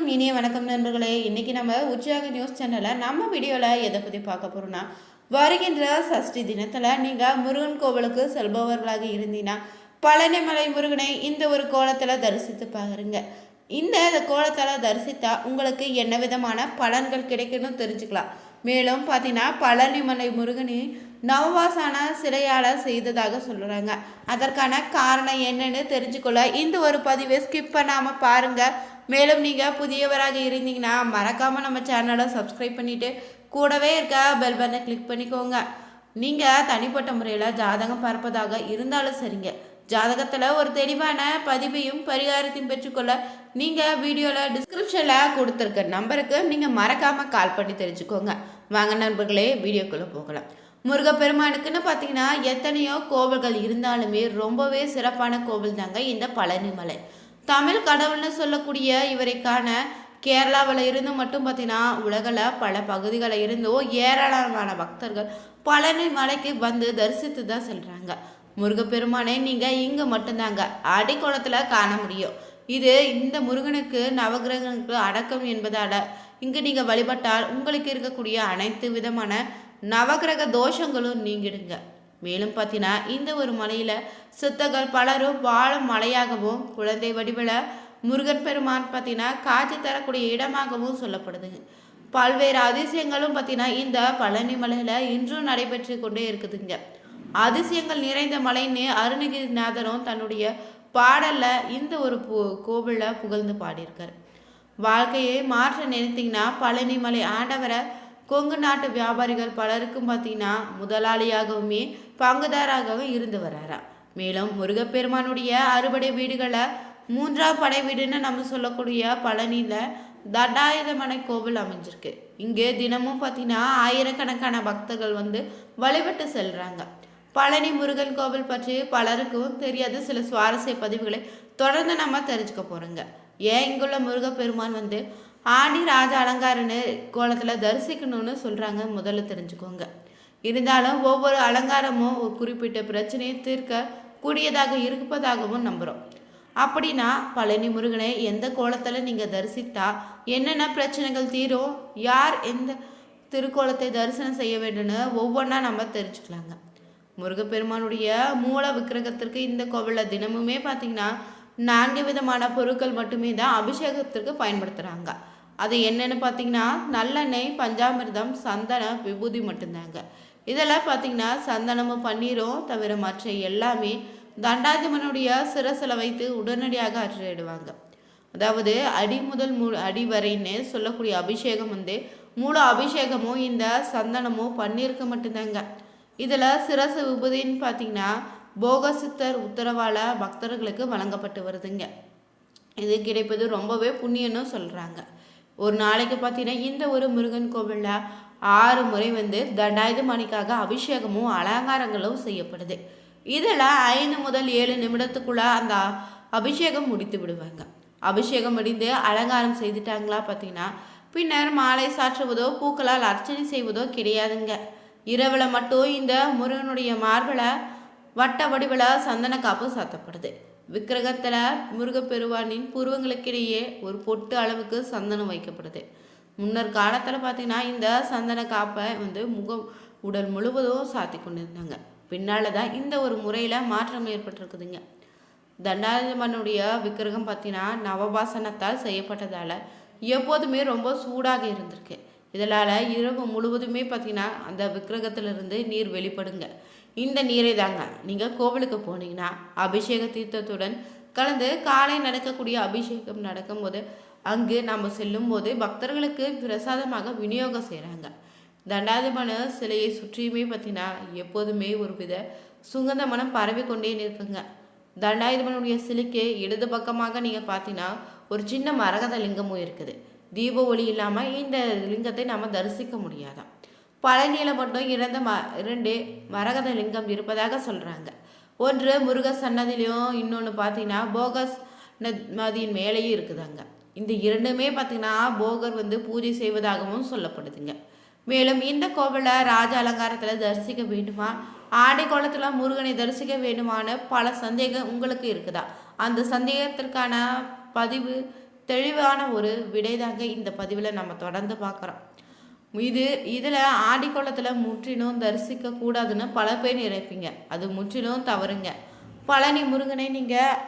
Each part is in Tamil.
அனைவருக்கும் இனிய வணக்கம் நண்பர்களே. இன்னைக்கு நம்ம உற்சாக நியூஸ் சேனல்ல நம்ம வீடியோல எதை பத்தி பார்க்க போறோம்னா, வருகின்ற சஷ்டி தினத்துல நீங்க முருகன் கோவிலுக்கு செல்பவர்களாக இருந்தீங்கன்னா பழனிமலை முருகனை இந்த ஒரு கோலத்துல தரிசித்து பாருங்க. இந்த கோலத்துல தரிசித்தா உங்களுக்கு என்ன விதமான பலன்கள் கிடைக்குன்னு தெரிஞ்சுக்கலாம். மேலும் பார்த்தீங்கன்னா பழனிமலை முருகனை நவவாசான சிலையால் செய்ததாக சொல்கிறாங்க. அதற்கான காரணம் என்னன்னு தெரிஞ்சுக்கொள்ள இந்த ஒரு பதிவை ஸ்கிப் பண்ணாமல் பாருங்கள். மேலும் நீங்கள் புதியவராக இருந்தீங்கன்னா மறக்காமல் நம்ம சேனலை சப்ஸ்கிரைப் பண்ணிவிட்டு கூடவே இருக்க பெல் பட்டனை கிளிக் பண்ணிக்கோங்க. நீங்கள் தனிப்பட்ட முறையில் ஜாதகம் பார்ப்பதாக இருந்தாலும் சரிங்க, ஜாதகத்தில் ஒரு தெளிவான பதிவையும் பரிகாரத்தையும் பெற்றுக்கொள்ள நீங்கள் வீடியோவில் டிஸ்கிரிப்ஷனில் கொடுத்துருக்க நம்பருக்கு நீங்கள் மறக்காமல் கால் பண்ணி தெரிஞ்சுக்கோங்க. வாங்க நண்பர்களே, வீடியோக்குள்ளே போகலாம். முருகப்பெருமானுக்குன்னு பார்த்தீங்கன்னா எத்தனையோ கோவில்கள் இருந்தாலுமே ரொம்பவே சிறப்பான கோவில் தாங்க இந்த பழனிமலை. தமிழ் கடவுள்னு சொல்லக்கூடிய இவரைக்கான கேரளாவில் இருந்து மட்டும் பார்த்தீங்கன்னா உலகில் பல பகுதிகளில் இருந்தும் ஏராளமான பக்தர்கள் பழனி மலைக்கு வந்து தரிசித்து தான் செல்கிறாங்க. முருகப்பெருமானை நீங்கள் இங்கே மட்டும்தாங்க அடிக்கோணத்தில் காண முடியும். இது இந்த முருகனுக்கு நவகிரகங்களுக்கு அடக்கம் என்பதால் இங்கு நீங்கள் வழிபட்டால் உங்களுக்கு இருக்கக்கூடிய அனைத்து விதமான நவகிரக தோஷங்களும் நீங்கிடுங்க. மேலும் பார்த்தீங்கன்னா இந்த ஒரு மலையில் சித்தர்கள் பலரும் வாழும் மலையாகவும் குழந்தை வடிவில் முருகன் பெருமான் பார்த்தீங்கன்னா காட்சி தரக்கூடிய இடமாகவும் சொல்லப்படுதுங்க. பல்வேறு அதிசயங்களும் பார்த்தீங்கன்னா இந்த பழனி மலையில் இன்றும் நடைபெற்று கொண்டே இருக்குதுங்க. அதிசயங்கள் நிறைந்த மலைன்னு அருணகிரிநாதரும் தன்னுடைய பாடலில் இந்த ஒரு கோவிலில் புகழ்ந்து பாடியிருக்கார். வாழ்க்கையை மாற்ற நினைத்தீங்கன்னா பழனிமலை ஆண்டவரை கொங்கு நாட்டு வியாபாரிகள் பலருக்கும் பார்த்தீங்கன்னா முதலாளியாகவுமே பங்குதாராகவும் இருந்து வர்றாராம். மேலும் முருகப்பெருமானுடைய அறுபடை வீடுகளை மூன்றாம் படை வீடுன்னு நம்ம சொல்லக்கூடிய பழனியில் தண்டாயுதமனை கோவில் அமைஞ்சிருக்கு. இங்கே தினமும் பார்த்தீங்கன்னா ஆயிரக்கணக்கான பக்தர்கள் வந்து வழிபட்டு செல்கிறாங்க. பழனி முருகன் கோவில் பற்றி பலருக்கும் தெரியாத சில சுவாரஸ்ய பதிவுகளை தொடர்ந்து நம்ம தெரிஞ்சுக்க போகிறோங்க. ஏன் இங்குள்ள முருகப்பெருமான் வந்து ஆணி ராஜ அலங்காரன்னு கோலத்தில் தரிசிக்கணும்னு சொல்கிறாங்க முதல்ல தெரிஞ்சுக்கோங்க. இருந்தாலும் ஒவ்வொரு அலங்காரமும் ஒரு குறிப்பிட்ட பிரச்சனையை தீர்க்க கூடியதாக இருப்பதாகவும் நம்புகிறோம். அப்படின்னா பழனி முருகனை எந்த கோலத்தில் நீங்கள் தரிசித்தா என்னென்ன பிரச்சனைகள் தீரும், யார் எந்த திருக்கோலத்தை தரிசனம் செய்ய வேண்டும்னு ஒவ்வொன்றா நம்ம தெரிஞ்சுக்கலாங்க. முருகப்பெருமானுடைய மூல விக்கிரகத்திற்கு இந்த கோவிலில் தினமுமே பார்த்தீங்கன்னா 4 விதமான பொருட்கள் மட்டுமே தான் அபிஷேகத்திற்கு பயன்படுத்துகிறாங்க. அது என்னென்னு பார்த்தீங்கன்னா நல்லெண்ணெய், பஞ்சாமிர்தம், சந்தனம், விபூதி மட்டும்தாங்க. இதெல்லாம் பார்த்தீங்கன்னா சந்தனமும் பன்னீரும் தவிர மற்ற எல்லாமே தண்டாதிமனுடைய சிரசில் வைத்து உடனடியாக அற்றிடுவாங்க. அதாவது அடி முதல் அடி வரைன்னு சொல்லக்கூடிய அபிஷேகம் வந்து மூல அபிஷேகமும் இந்த சந்தனமும் பன்னீருக்கு மட்டும்தாங்க. இதில் சிரசு விபூதின்னு பார்த்தீங்கன்னா போகசித்தர் உத்தரவால பக்தர்களுக்கு வழங்கப்பட்டு வருதுங்க. இது கிடைப்பது ரொம்பவே புண்ணியன்னு சொல்கிறாங்க. ஒரு நாளைக்கு பார்த்தீங்கன்னா இந்த ஒரு முருகன் கோவிலில் 6 முறை வந்து தண்டாயுதமணிக்காக அபிஷேகமும் அலங்காரங்களும் செய்யப்படுது. இதில் 5 முதல் 7 நிமிடத்துக்குள்ள அந்த அபிஷேகம் முடித்து விடுவாங்க. அபிஷேகம் முடிந்து அலங்காரம் செய்துட்டாங்களா பார்த்தீங்கன்னா பின்னர் மாலை சாற்றுவதோ பூக்களால் அர்ச்சனை செய்வதோ கிடையாதுங்க. இரவில் மட்டும் இந்த முருகனுடைய மார்பில் வட்ட வடிவில் சந்தன காப்பு சாத்தப்படுது. விக்கிரகத்தில் முருகப்பெருமானின் புருவங்களுக்கிடையே ஒரு பொட்டு அளவுக்கு சந்தனம் வைக்கப்படுது. முன்னர் காலத்தில் பார்த்தீங்கன்னா இந்த சந்தன காப்பை வந்து உடல் முழுவதும் சாத்தி கொண்டிருந்தாங்க. பின்னால் தான் இந்த ஒரு முறையில் மாற்றம் ஏற்பட்டிருக்குதுங்க. தண்டாயுதமனுடைய விக்கிரகம் பார்த்தீங்கன்னா நவபாசனத்தால் செய்யப்பட்டதால் எப்போதுமே ரொம்ப சூடாக இருந்திருக்கு. இதனால் இரவு முழுவதுமே பார்த்தீங்கன்னா அந்த விக்கிரகத்திலிருந்து நீர் வெளிப்படுங்க. இந்த நீரை தாங்க நீங்கள் கோவிலுக்கு போனீங்கன்னா அபிஷேக தீர்த்தத்துடன் கலந்து காலை நடக்கக்கூடிய அபிஷேகம் நடக்கும்போது அங்கு நம்ம செல்லும்போது பக்தர்களுக்கு பிரசாதமாக விநியோகம் செய்கிறாங்க. தண்டாயுதமன சிலையை சுற்றியுமே பார்த்தீங்கன்னா எப்போதுமே ஒரு வித சுகந்த மனம் பரவி கொண்டே இருக்குங்க. தண்டாயுதமனுடைய சிலைக்கு இடது பக்கமாக நீங்கள் பார்த்தீங்கன்னா ஒரு சின்ன மரகத லிங்கமும் இருக்குது. தீப ஒளி இல்லாமல் இந்த லிங்கத்தை நாம் தரிசிக்க முடியாதான். பழனியில் மட்டும் 2 மரகத லிங்கம் இருப்பதாக சொல்கிறாங்க. ஒன்று முருக சன்னதிலையும் இன்னொன்று பார்த்தீங்கன்னா போகஸ் நதியின் மேலேயும் இருக்குதாங்க. இந்த 2மே பார்த்தீங்கன்னா போகர் வந்து பூஜை செய்வதாகவும் சொல்லப்படுதுங்க. மேலும் இந்த கோவிலில் ராஜ அலங்காரத்தில் தரிசிக்க வேண்டுமா, ஆடை கோலத்தில் முருகனை தரிசிக்க வேண்டுமான பல சந்தேகம் உங்களுக்கு இருக்குதா? அந்த சந்தேகத்திற்கான பதிவு தெளிவான ஒரு விடைதாங்க இந்த பதிவில் நம்ம தொடர்ந்து பார்க்குறோம். இதில் ஆடிக்கோலத்தில் முற்றிலும் தரிசிக்க கூடாதுன்னு பல பேர் நினைப்பீங்க. அது முற்றிலும் தவறுங்க. பழனி முருகனை நீங்கள்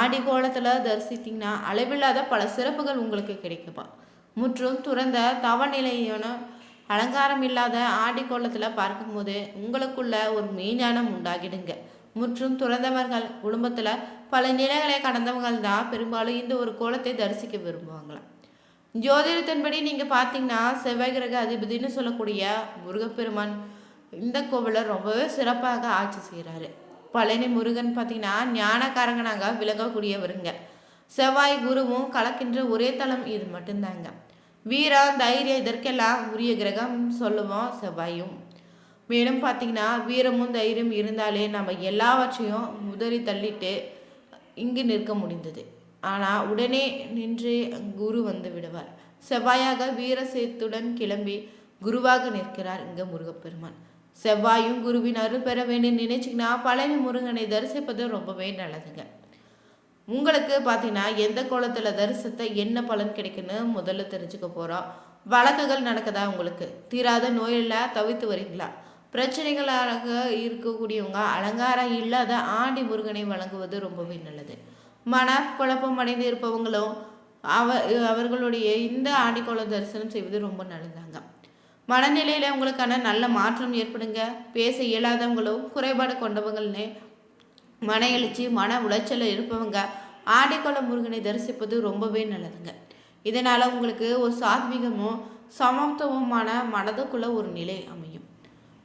ஆடிக்கோலத்தில் தரிசித்தீங்கன்னா அளவில்லாத பல சிறப்புகள் உங்களுக்கு கிடைக்குமா. முற்றும் துறந்த தவநிலையான அலங்காரம் இல்லாத ஆடிக்கோலத்தில் பார்க்கும்போது உங்களுக்குள்ள ஒரு மெய்ஞானம் உண்டாகிடுங்க. முற்றும் துறந்தவர்கள் குடும்பத்தில் பல நிலைகளை கடந்தவர்கள் தான் பெரும்பாலும் இந்த ஒரு கோலத்தை தரிசிக்க விரும்புவாங்களாம். ஜோதிடத்தின்படி நீங்கள் பார்த்தீங்கன்னா செவ்வாய் கிரக அதிபதினு சொல்லக்கூடிய முருகப்பெருமான் இந்த கோவிலை ரொம்பவே சிறப்பாக ஆட்சி செய்கிறாரு. பழனி முருகன் பார்த்தீங்கன்னா ஞானக்காரங்கனாக விளங்கக்கூடியவருங்க. செவ்வாய் குருவும் கலக்கின்ற ஒரே தலம் இது மட்டும்தாங்க. வீரம் தைரியம் இதற்கெல்லாம் உரிய கிரகம் சொல்லுவோம் செவ்வாயும். மேலும் பார்த்தீங்கன்னா வீரமும் தைரியம் இருந்தாலே நம்ம எல்லாவற்றையும் உதறி தள்ளிட்டு இங்கு நிற்க முடிந்தது. ஆனால் உடனே நின்று குரு வந்து விடுவார். செவ்வாயாக வீர சேத்துடன் கிளம்பி குருவாக நிற்கிறார் இங்கே முருகப்பெருமான். செவ்வாயும் குருவின் அருள் பெற வேண்டும் நினைச்சிங்கன்னா பழனி முருகனை தரிசிப்பது ரொம்பவே நல்லதுங்க. உங்களுக்கு பார்த்தீங்கன்னா எந்த கோலத்தில் தரிசனத்தை என்ன பலன் கிடைக்குன்னு முதல்ல தெரிஞ்சுக்க போகிறோம். வழக்குகள் நடக்குதா, உங்களுக்கு தீராத நோயெல்லாம் தவித்து வரீங்களா, பிரச்சனைகளாக இருக்கக்கூடியவங்க அலங்காரம் இல்லாத ஆண்டி முருகனை வழங்குவது ரொம்பவே நல்லது. மன குழப்பம் அடைந்து இருப்பவங்களும் அவர்களுடைய இந்த ஆடிக்கோள தரிசனம் செய்வது ரொம்ப நல்லதாங்க. மனநிலையில் உங்களுக்கான நல்ல மாற்றம் ஏற்படுங்க. பேச இயலாதவங்களும் குறைபாடு கொண்டவங்கள்னு மன எழுச்சி மன உளைச்சலில் இருப்பவங்க ஆடிக்கோள முருகனை தரிசிப்பது ரொம்பவே நல்லதுங்க. இதனால் உங்களுக்கு ஒரு சாத்வீகமும் சமத்துவமான மனதுக்குள்ள ஒரு நிலை அமையும்.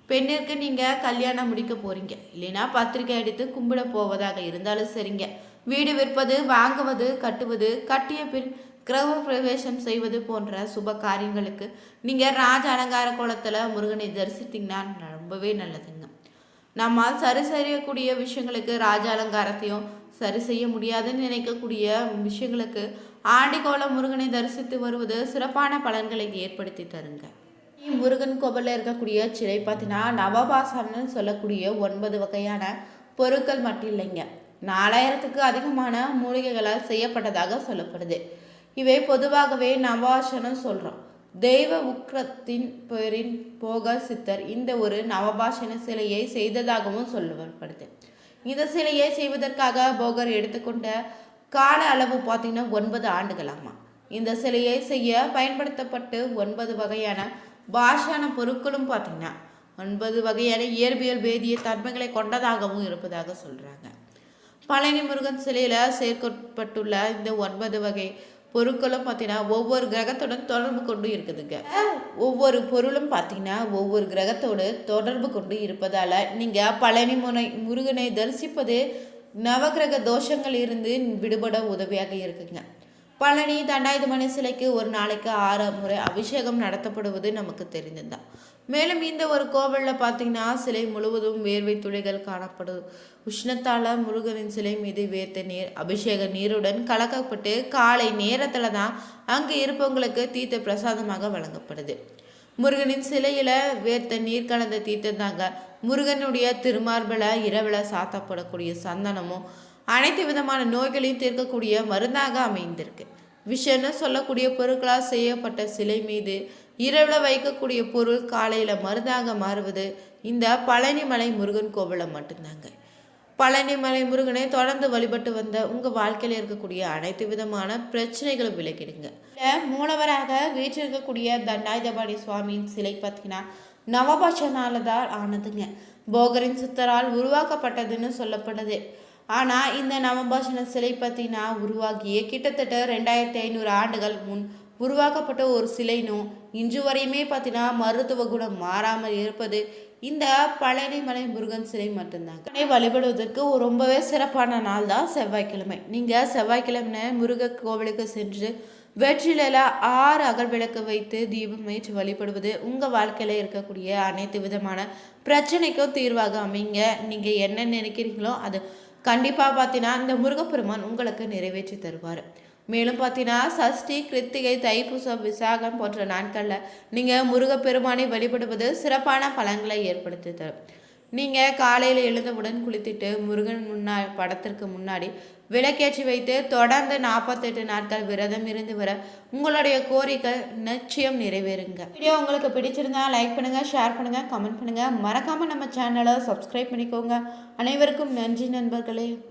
பெண்ணிற்கு நீங்கள் கல்யாணம் முடிக்க போகிறீங்க, இல்லைன்னா பத்திரிக்கை அடித்து கும்பிட போவதாக இருந்தாலும் சரிங்க. வீடு விற்பது, வாங்குவது, கட்டுவது, கட்டிய பின் கிரக பிரவேசம் செய்வது போன்ற சுப காரியங்களுக்கு நீங்கள் ராஜ அலங்கார கோலத்தில் முருகனை தரிசித்தீங்கன்னா ரொம்பவே நல்லதுங்க. நம்மால் சரி செய்யக்கூடிய விஷயங்களுக்கு ராஜ அலங்காரத்தையும் சரி செய்ய முடியாதுன்னு நினைக்கக்கூடிய விஷயங்களுக்கு ஆடிக்கோள முருகனை தரிசித்து வருவது சிறப்பான பலன்களை ஏற்படுத்தி தருங்க. முருகன் கோவிலில் இருக்கக்கூடிய சிலை பார்த்தீங்கன்னா நவபாசன்னு சொல்லக்கூடிய 9 வகையான பொருட்கள் மட்டும் இல்லைங்க, 4000க்கு அதிகமான மூலிகைகளால் செய்யப்பட்டதாக சொல்லப்படுது. இவை பொதுவாகவே நவாசனம் சொல்கிறோம். தெய்வ உக்கிரத்தின் பெயரின் போக சித்தர் இந்த ஒரு நவபாஷண சிலையை செய்ததாகவும் சொல்லப்படுது. இந்த சிலையை செய்வதற்காக போகர் எடுத்துக்கொண்ட கால அளவு பார்த்தீங்கன்னா 9 ஆண்டுகளாமா. இந்த சிலையை செய்ய பயன்படுத்தப்பட்டு 9 வகையான பாஷான பொருட்களும் பார்த்தீங்கன்னா 9 வகையான இயற்பியல் வேதிய தன்மைகளை கொண்டதாகவும் இருப்பதாக சொல்கிறாங்க. பழனி முருகன் சிலையில் சேர்க்கப்பட்டுள்ள இந்த 9 வகை பொருட்களும் பார்த்தீங்கன்னா ஒவ்வொரு கிரகத்துடன் தொடர்பு கொண்டு இருக்குதுங்க. ஒவ்வொரு பொருளும் பார்த்தீங்கன்னா ஒவ்வொரு கிரகத்தோடு தொடர்பு கொண்டு இருப்பதால் நீங்கள் பழனி முருகனை தரிசிப்பது நவகிரக தோஷங்கள் இருந்து விடுபட உதவியாக இருக்குங்க. பழனி தண்டாயுதபாணி சிலைக்கு ஒரு நாளைக்கு 6 முறை அபிஷேகம் நடத்தப்படுவது நமக்கு தெரிந்ததுதான். மேலும் இந்த ஒரு கோவிலில் பார்த்தீங்கன்னா சிலை முழுவதும் வேர்வை துளிகள் காணப்படும். உஷ்ணத்தால் முருகனின் சிலை மீது வேர்த்த நீர் அபிஷேக நீருடன் கலக்கப்பட்டு காலை நேரத்தில் தான் அங்கு இருப்பவங்களுக்கு தீர்த்த பிரசாதமாக வழங்கப்படுது. முருகனின் சிலையில் வேர்த்த நீர் கலந்த தீர்த்தம் தாங்க முருகனுடைய திருமார்பில் இரவில் சாத்தப்படக்கூடிய சந்தனமும் அனைத்து விதமான நோய்களையும் தீர்க்கக்கூடிய மருந்தாக அமைந்திருக்கு. விஷன்னு சொல்லக்கூடிய பொருட்களால் செய்யப்பட்ட சிலை மீது இரவில் வைக்கக்கூடிய பொருள் காலையில் மருந்தாக மாறுவது இந்த பழனிமலை முருகன் கோவிலில் மட்டும்தாங்க. பழனிமலை முருகனை தொடர்ந்து வழிபட்டு வந்த உங்கள் வாழ்க்கையில் இருக்கக்கூடிய அனைத்து விதமான பிரச்சனைகளும் விலகிடுங்க. மூலவராக வீற்றிருக்கக்கூடிய தண்டாயுதபாணி சுவாமியின் சிலை பார்த்தீங்கன்னா நவபாஷனால தான் ஆனதுங்க. போகரின் சித்தரால் உருவாக்கப்பட்டதுன்னு சொல்லப்படுது. ஆனால் இந்த நவபாஷண சிலை பார்த்தீங்கன்னா உருவாகிய கிட்டத்தட்ட 2500 ஆண்டுகள் முன் உருவாக்கப்பட்ட ஒரு சிலைனும் இன்று வரையுமே பார்த்தீங்கன்னா மருத்துவ குணம் மாறாமல் இருப்பது இந்த பழனிமலை முருகன் சிலை மட்டும்தாங்க. வழிபடுவதற்கு ரொம்பவே சிறப்பான நாள் தான் செவ்வாய்க்கிழமை. நீங்கள் செவ்வாய்க்கிழமை முருக கோவிலுக்கு சென்று வெற்றிலையில் 6 அகல் விளக்கு வைத்து தீபம் ஏற்றி வழிபடுவது உங்கள் வாழ்க்கையில் இருக்கக்கூடிய அனைத்து விதமான பிரச்சனைக்கும் தீர்வாக அமைங்க. நீங்கள் என்ன நினைக்கிறீங்களோ அது கண்டிப்பாக பார்த்தீங்கன்னா இந்த முருகப்பெருமான் உங்களுக்கு நிறைவேற்றி தருவார். மேலும் பார்த்தீங்கன்னா சஷ்டி, கிருத்திகை, தைப்பூசம், விசாகம் போன்ற நாட்களில் நீங்கள் முருகப்பெருமானை வழிபடுவது சிறப்பான பலன்களை ஏற்படுத்தி தரும். நீங்கள் காலையில் எழுந்தவுடன் குளித்துட்டு முருகன் படத்திற்கு முன்னாடி விளக்கேற்றி வைத்து தொடர்ந்து 48 நாட்கள் விரதம் இருந்து வர உங்களுடைய கோரிக்கை நிச்சயம் நிறைவேறுங்க. வீடியோ உங்களுக்கு பிடிச்சிருந்தா லைக் பண்ணுங்க, ஷேர் பண்ணுங்க, கமெண்ட் பண்ணுங்க. மறக்காம நம்ம சேனலை சப்ஸ்கிரைப் பண்ணிக்கோங்க. அனைவருக்கும் நன்றி நண்பர்களே.